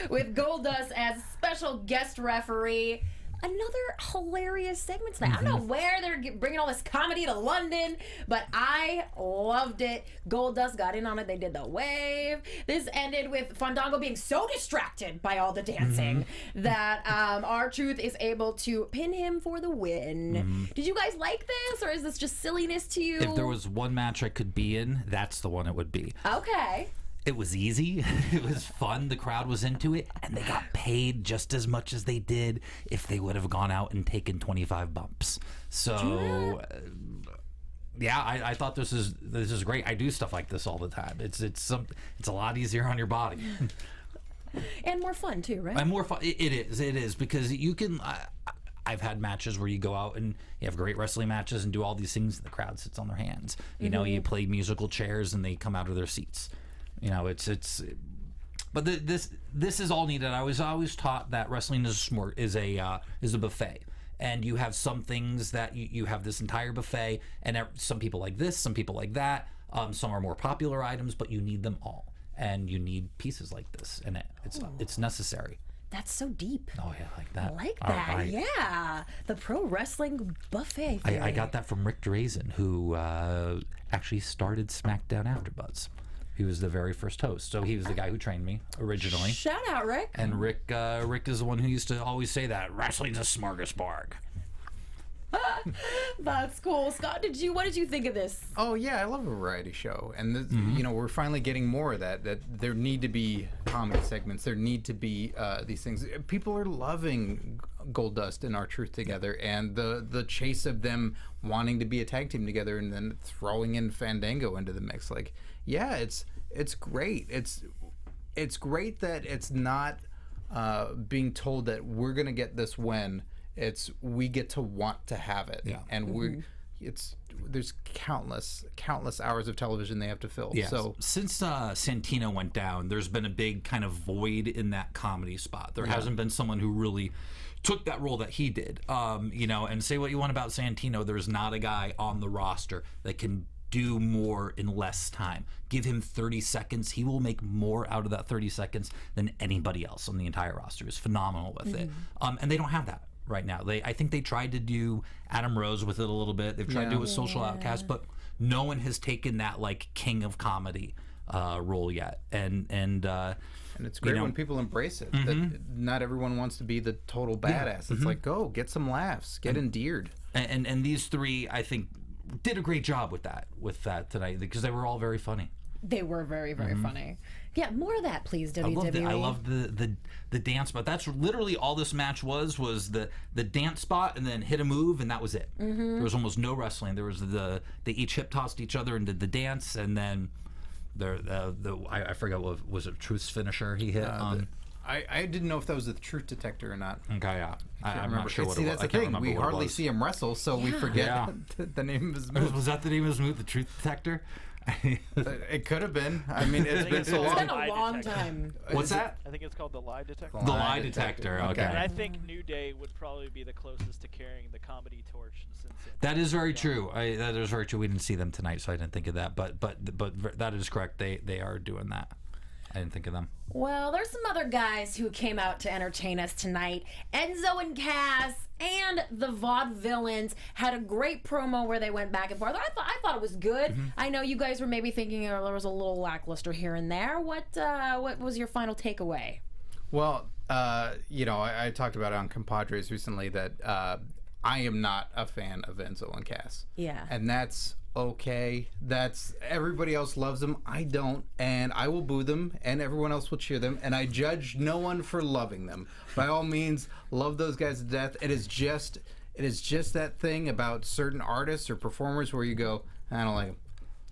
with Goldust as special guest referee. Another hilarious segment tonight. I don't know where they're bringing all this comedy to London, but I loved it. Goldust got in on it. They did the wave. This ended with Fandango being so distracted by all the dancing that R-Truth is able to pin him for the win. Did you guys like this, or is this just silliness to you? If there was one match I could be in, that's the one it would be. Okay. It was easy. It was fun. The crowd was into it, and they got paid just as much as they did if they would have gone out and taken 25 bumps. So, yeah, I thought this is great. I do stuff like this all the time. It's a lot easier on your body, and more fun too, right? And more fun. It is because you can. I've had matches where you go out and you have great wrestling matches and do all these things, and the crowd sits on their hands. You know, you play musical chairs and they come out of their seats. You know, but this is all needed. I was always taught that wrestling is a buffet, and you have some things that you have this entire buffet, and some people like this, some people like that. Some are more popular items, but you need them all, and you need pieces like this, and it's necessary. That's so deep. Oh yeah, like that. I like that. Yeah, the pro wrestling buffet. I got that from Rick Drazen, who actually started SmackDown AfterBuzz. He was the very first host, so he was the guy who trained me originally. Shout out, Rick. And Rick is the one who used to always say that wrestling's a smorgasbord. That's cool. Scott, what did you think of this? Oh yeah, I love a variety show, and you know, we're finally getting more of that. That there need to be comedy segments. There need to be these things. People are loving Goldust and R-Truth together, and the chase of them wanting to be a tag team together, and then throwing in Fandango into the mix. Like, yeah, it's great. It's great that it's not being told that we're gonna get this when. We get to want to have it, and there's countless hours of television they have to fill. Yeah. So since Santino went down, there's been a big kind of void in that comedy spot. There hasn't been someone who really took that role that he did. You know, and say what you want about Santino, there's not a guy on the roster that can do more in less time. Give him 30 seconds. He will make more out of that 30 seconds than anybody else on the entire roster. Is phenomenal with it. And they don't have that right now. I think they tried to do Adam Rose with it a little bit. They've tried to do a Social Outcast, but no one has taken that like king of comedy role yet. And it's great when people embrace it. That not everyone wants to be the total badass. It's like, go get some laughs, get endeared. And these three, I think, did a great job with that tonight, because they were all very funny. They were very, very funny. Yeah, more of that, please, WWE. I love the dance spot. That's literally all this match was the dance spot, and then hit a move, and that was it. There was almost no wrestling. There was they each hip tossed each other and did the dance, and then I forgot what was it, Truth's finisher he hit on. I didn't know if that was the truth detector or not. Okay, yeah. I'm not sure what See, it was. that's the thing. We hardly see him wrestle, so we forget the name of his move. Was that the name of his move, the truth detector? It could have been. I mean, it's been so long. It's been a long time. What's that? I think it's called the lie detector. The lie detector. Okay. And I think New Day would probably be the closest to carrying the comedy torch since it. That is very true. That is very true. We didn't see them tonight, so I didn't think of that. But that is correct. They are doing that. I didn't think of them. Well, there's some other guys who came out to entertain us tonight. Enzo and Cass and the Vaudevillains had a great promo where they went back and forth. I thought it was good. I know you guys were maybe thinking there was a little lackluster here and there. What was your final takeaway? Well, you know, I talked about it on Compadres recently that I am not a fan of Enzo and Cass. Yeah. And that's okay. That's everybody else loves them. I don't, and I will boo them, and everyone else will cheer them, and I judge no one for loving them. By all means, love those guys to death. It is just that thing about certain artists or performers where you go, I don't like them.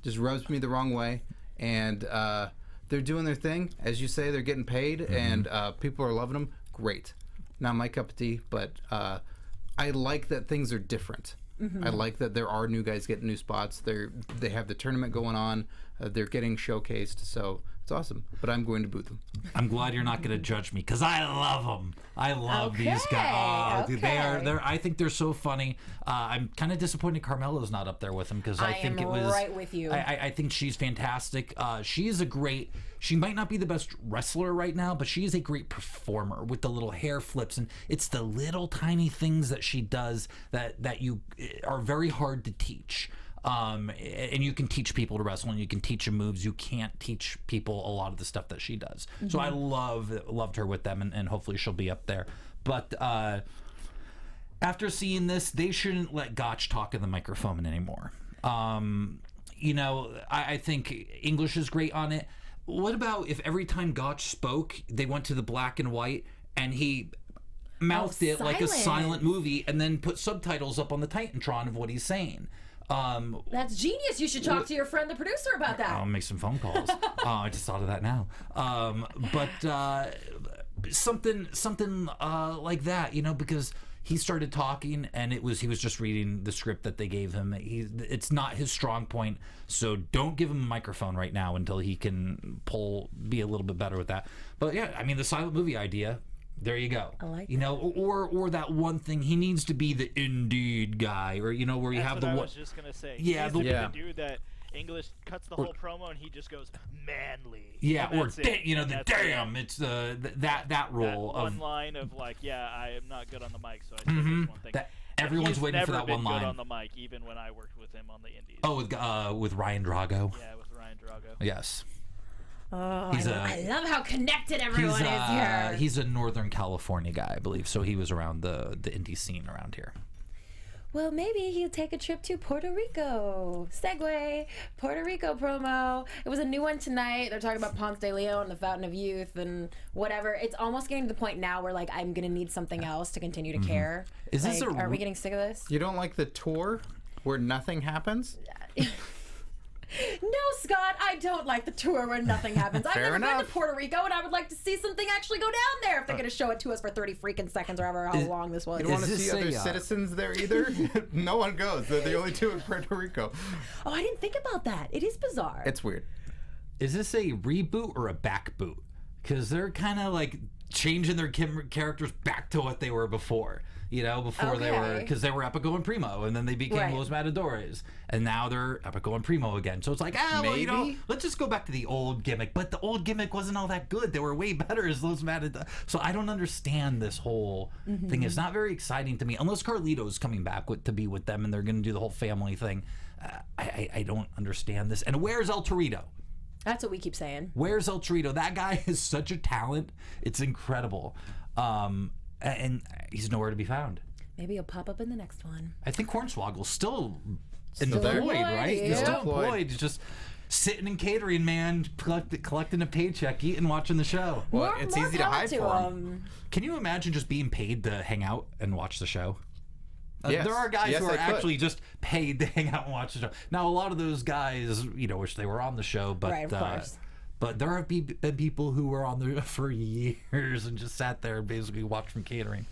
Just rubs me the wrong way, and they're doing their thing, as you say. They're getting paid, and people are loving them. Great. Not my cup of tea, but I like that things are different. I like that there are new guys getting new spots. They have the tournament going on. They're getting showcased, so it's awesome. But I'm going to boot them. I'm glad you're not going to judge me, because I love them. I love these guys. Dude, they're. I think they're so funny. I'm kind of disappointed Carmella's not up there with them, because I think it was right with you. I think she's fantastic. She is a great. She might not be the best wrestler right now, but she is a great performer with the little hair flips, and it's the little tiny things that she does that you are very hard to teach. And you can teach people to wrestle, and you can teach them moves. You can't teach people a lot of the stuff that she does. So I loved her with them, and hopefully she'll be up there. But after seeing this, they shouldn't let Gotch talk in the microphone anymore. You know, I think English is great on it. What about if every time Gotch spoke, they went to the black and white, and he mouthed it like a silent movie, and then put subtitles up on the Titantron of what he's saying? That's genius. You should talk to your friend, the producer, about that. I'll make some phone calls. I just thought of that now. But something like that, you know, because he started talking, and he was just reading the script that they gave him. It's not his strong point, so don't give him a microphone right now until he can be a little bit better with that. But yeah, I mean, the silent movie idea. There you go. I like you know, or that one thing, he needs to be the indeed guy, or you know, where you have the what one. I was just gonna say. Yeah, the dude that English cuts the whole promo and he just goes manly. Yeah, or you know, the damn. It's that role that of one line of like, yeah, I am not good on the mic, so I say this one thing. Everyone's waiting for that one line. Good on the mic, even when I worked with him on the Indies. Oh, with Ryan Drago. Yeah, with Ryan Drago. Yes. Oh, I love how connected everyone is here. He's a Northern California guy, I believe, so he was around the indie scene around here. well, maybe he'll take a trip to Puerto Rico. Segue, Puerto Rico promo. It was a new one tonight. They're talking about Ponce de Leon, the Fountain of Youth, and whatever. It's almost getting to the point now where, like, I'm going to need something else to continue to care. Is like, this are we getting sick of this? You don't like the tour where nothing happens? No, Scott, I don't like the tour where nothing happens. I've never been enough. to Puerto Rico, and I would like to see something actually go down there if they're going to show it to us for 30 freaking seconds or however how long this was. You don't want to this see other a, citizens there either? No one goes. They're the only two in Puerto Rico. Oh, I didn't think about that. It is bizarre. It's weird. Is this a reboot or a back boot? Because they're kind of like changing their characters back to what they were before. You know, before they were, because they were Epico and Primo, and then they became Los Matadores, and now they're Epico and Primo again. So it's like, well, you know, let's just go back to the old gimmick. But the old gimmick wasn't all that good. They were way better as Los Matadores. So I don't understand this whole thing. It's not very exciting to me, unless Carlito's coming back to be with them, and they're going to do the whole family thing. I don't understand this. And where's El Torito? That's what we keep saying. Where's El Torito? That guy is such a talent. It's incredible. And he's nowhere to be found. Maybe he'll pop up in the next one. I think Hornswoggle's still Still there? employed, right? Yeah. He's still Employed. employed. He's just sitting in catering, man, collecting a paycheck, eating, watching the show. Well, More- it's more easy to power hide for him. Can you imagine just being paid to hang out and watch the show? Yes. There are guys Yes, who I are could. actually just paid to hang out and watch the show. Now, a lot of those guys, you know, wish they were on the show, but Right, of course. but there have been people who were on there for years and just sat there and basically watched from catering.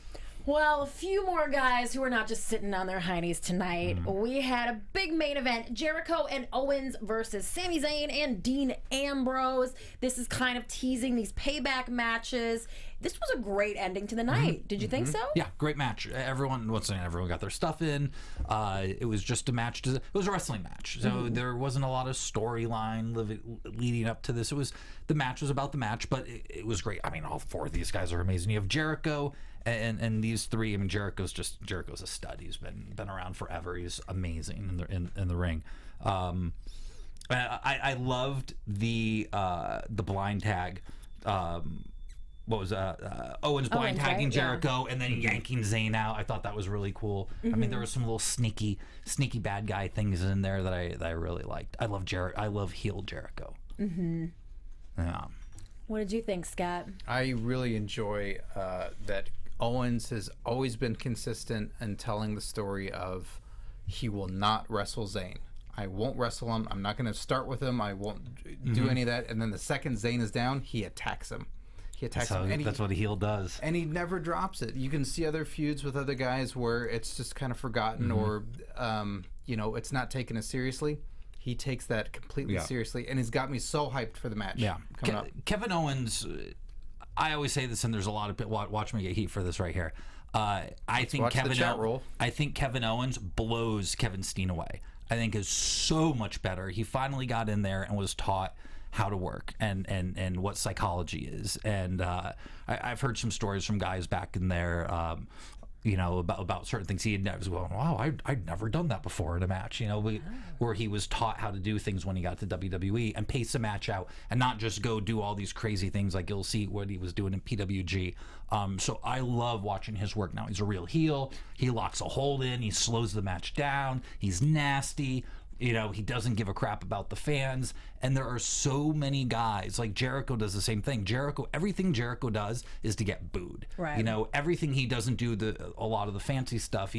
Well, a few more guys who are not just sitting on their heinies tonight. We had a big main event, Jericho and Owens versus Sami Zayn and Dean Ambrose. This is kind of teasing these payback matches. This was a great ending to the night. Did you think so? Yeah, great match. Everyone got their stuff in. It was just a match. It was a wrestling match, so there wasn't a lot of storyline leading up to this. The match was about the match, but it was great. I mean, all four of these guys are amazing. You have Jericho and these three. I mean, Jericho's a stud. He's been around forever. He's amazing in the ring. I loved the blind tag. What was Owens blind tagging right? Jericho and then yanking Zayn out. I thought that was really cool. I mean, there were some little sneaky bad guy things in there that I really liked. I love heel Jericho. Yeah. What did you think, Scott? I really enjoy that Owens has always been consistent in telling the story of he will not wrestle Zayn. I won't wrestle him. I'm not going to start with him. I won't do any of that. And then the second Zayn is down, he attacks him. He attacks him. And That's what a heel does. And he never drops it. You can see other feuds with other guys where it's just kind of forgotten or, it's not taken as seriously. He takes that completely seriously, and he's got me so hyped for the match coming up. Kevin Owens, I always say this, and there's a lot of watch me get heat for this right here. I think Kevin Owens blows Kevin Steen away. I think is so much better. He finally got in there and was taught how to work and what psychology is. And I've heard some stories from guys back in there, about certain things he had never going, wow, I'd never done that before in a match, where he was taught how to do things when he got to WWE and pace the match out and not just go do all these crazy things like you'll see what he was doing in PWG. So I love watching his work now. He's a real heel. He locks a hold in. He slows the match down. He's nasty. He doesn't give a crap about the fans. And there are so many guys, like Jericho does the same thing. Everything Jericho does is to get booed. Right. Everything he doesn't do a lot of the fancy stuff.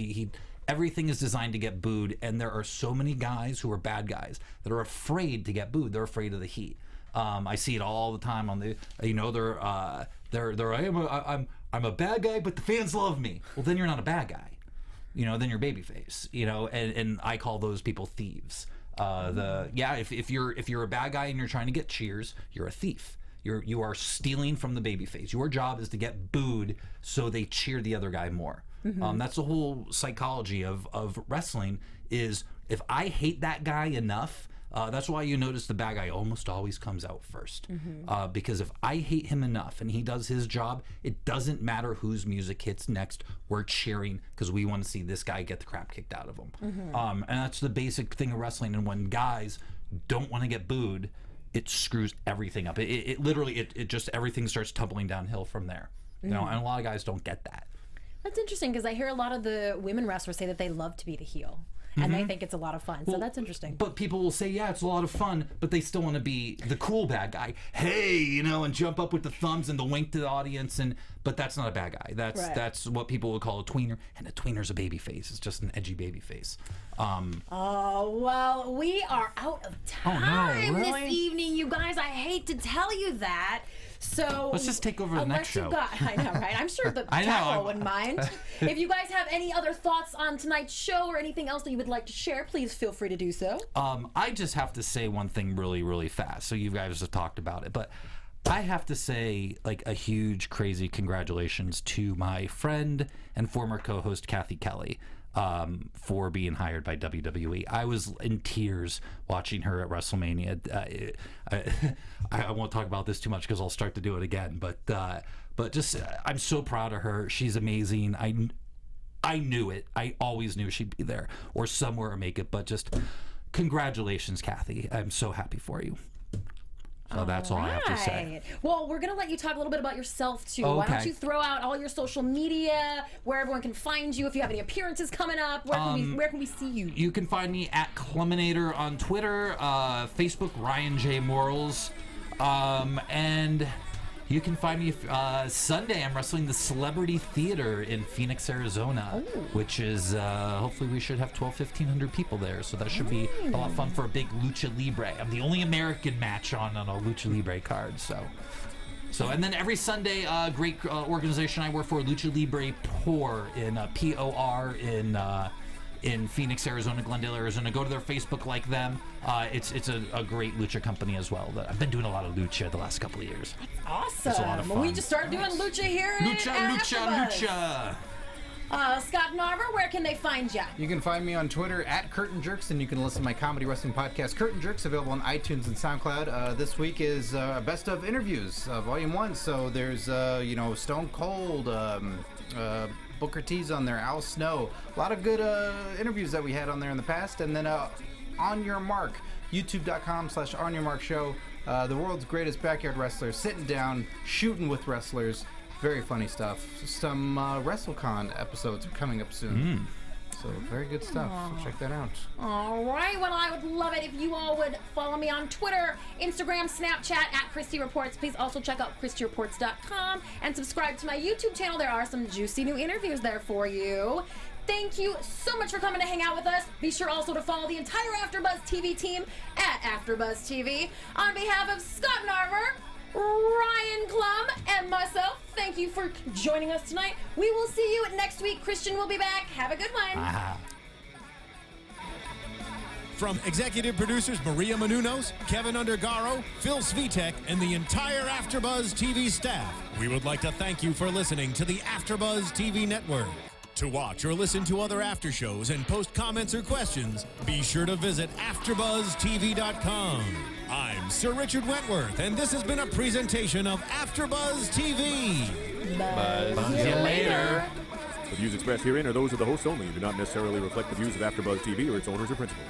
Everything is designed to get booed. And there are so many guys who are bad guys that are afraid to get booed. They're afraid of the heat. I see it all the time on I'm a bad guy, but the fans love me. Well, then you're not a bad guy. Then you're babyface, and I call those people thieves. If you're a bad guy and you're trying to get cheers, you're a thief. You are stealing from the babyface. Your job is to get booed so they cheer the other guy more. That's the whole psychology of wrestling. Is if I hate that guy enough. That's why you notice the bad guy almost always comes out first. Because if I hate him enough and he does his job, it doesn't matter whose music hits next. We're cheering because we want to see this guy get the crap kicked out of him. And that's the basic thing of wrestling. And when guys don't want to get booed, it screws everything up. It literally just everything starts tumbling downhill from there. And a lot of guys don't get that. That's interesting because I hear a lot of the women wrestlers say that they love to be the heel. And they think it's a lot of fun. So that's interesting. But people will say, yeah, it's a lot of fun, but they still want to be the cool bad guy. Hey, you know, and jump up with the thumbs and the wink to the audience. But that's not a bad guy. That's what people would call a tweener. And a tweener's a baby face. It's just an edgy baby face. Oh, well, we are out of time really? this evening, you guys. I hate to tell you that. So let's just take over the next show. I know, right? I'm sure the Catwall wouldn't mind. If you guys have any other thoughts on tonight's show or anything else that you would like to share, please feel free to do so. I just have to say one thing really, really fast. So you guys have talked about it, but I have to say, like, a huge, crazy congratulations to my friend and former co-host Kathy Kelly for being hired by WWE. I was in tears watching her at WrestleMania. I won't talk about this too much because I'll start to do it again. But just I'm so proud of her. She's amazing. I knew it. I always knew she'd be there or somewhere or make it. But just congratulations, Kathy. I'm so happy for you. So that's all I have to say. Well, we're going to let you talk a little bit about yourself, too. Okay. Why don't you throw out all your social media, where everyone can find you, if you have any appearances coming up, where can we see you? You can find me at Cluminator on Twitter, Facebook, Ryan J. Morals, and you can find me Sunday. I'm wrestling the Celebrity Theater in Phoenix, Arizona, which is hopefully we should have 1,500 people there. So that should be a lot of fun for a big Lucha Libre. I'm the only American match on a Lucha Libre card. So and then every Sunday, great organization I work for, Lucha Libre POR in POR in Phoenix, Arizona, Glendale, Arizona. Go to their Facebook, like them. It's a great lucha company as well. I've been doing a lot of lucha the last couple of years. Awesome. It's a lot of fun. We just started doing lucha here at AfterBuzz. Scott Narver, where can they find you? You can find me on Twitter at Curtain Jerks, and you can listen to my comedy wrestling podcast, Curtain Jerks, available on iTunes and SoundCloud. This week is Best of Interviews, Volume 1. So there's, Stone Cold, Booker T's on there, Al Snow. A lot of good interviews that we had on there in the past. And then On Your Mark, youtube.com/OnYourMarkShow. The world's greatest backyard wrestlers, sitting down, shooting with wrestlers. Very funny stuff. Some WrestleCon episodes are coming up soon. So very good stuff. So check that out. All right. Well, I would love it if you all would follow me on Twitter, Instagram, Snapchat at Christy Reports. Please also check out ChristyReports.com and subscribe to my YouTube channel. There are some juicy new interviews there for you. Thank you so much for coming to hang out with us. Be sure also to follow the entire AfterBuzz TV team at AfterBuzz TV. On behalf of Scott Narver, Ryan Clum, and myself, thank you for joining us tonight. We will see you next week. Christian will be back. Have a good one. From executive producers Maria Menounos, Kevin Undergaro, Phil Svitek, and the entire AfterBuzz TV staff, we would like to thank you for listening to the AfterBuzz TV network. To watch or listen to other after shows and post comments or questions, be sure to visit AfterBuzzTV.com. I'm Sir Richard Wentworth, and this has been a presentation of AfterBuzz TV. Buzz you later. The views expressed herein are those of the hosts only and do not necessarily reflect the views of AfterBuzz TV or its owners or principals.